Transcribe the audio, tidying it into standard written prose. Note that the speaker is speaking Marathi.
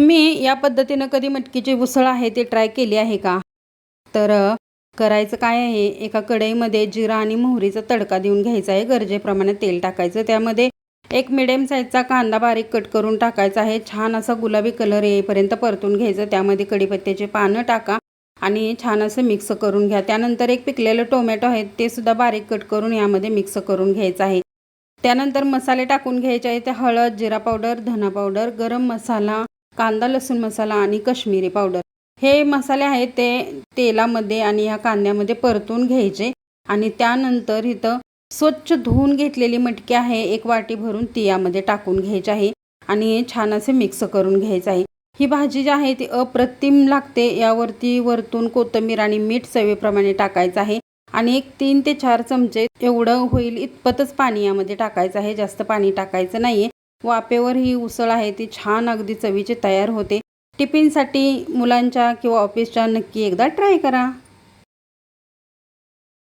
तुम्ही या पद्धतीनं कधी मटकीची उसळ आहे ती ट्राय केली आहे का? तर करायचं काय आहे, एका कढईमध्ये जिरा आणि मोहरीचा तडका देऊन घ्यायचा आहे. गरजेप्रमाणे तेल टाकायचं. त्यामध्ये एक मिडियम साईजचा कांदा बारीक कट करून टाकायचा आहे. छान असा गुलाबी कलर येईपर्यंत परतून घ्यायचं. त्यामध्ये कढीपत्त्याची पानं टाका आणि छान असं मिक्स करून घ्या. त्यानंतर एक पिकलेलं टोमॅटो आहे ते सुद्धा बारीक कट करून यामध्ये मिक्स करून घ्यायचं आहे. त्यानंतर मसाले टाकून घ्यायचे आहे. ते हळद, जिरा पावडर, धना पावडर, गरम मसाला, कांदा लसूण मसाला आणि काश्मीरी पावडर. हे मसाले आहेत ते तेलामध्ये आणि ह्या कांद्यामध्ये परतून घ्यायचे आणि त्यानंतर इथं स्वच्छ धुवून घेतलेली मटकी आहे एक वाटी भरून ती यामध्ये टाकून घ्यायची आहे आणि छान असे मिक्स करून घ्यायचं आहे. ही भाजी जी आहे ती अप्रतिम लागते. यावरती वरतून कोथिंबीर आणि मीठ चवीप्रमाणे टाकायचं आहे आणि एक 3 ते 4 चमचे एवढं होईल इतपतच पाणी यामध्ये टाकायचं आहे. जास्त पाणी टाकायचं नाही आहे. वाफेवर ही उसळ आहे ती छान अगदी चवीची तयार होते. टिफिनसाठी मुलांच्या किंवा ऑफिसच्या नक्की एकदा ट्राय करा.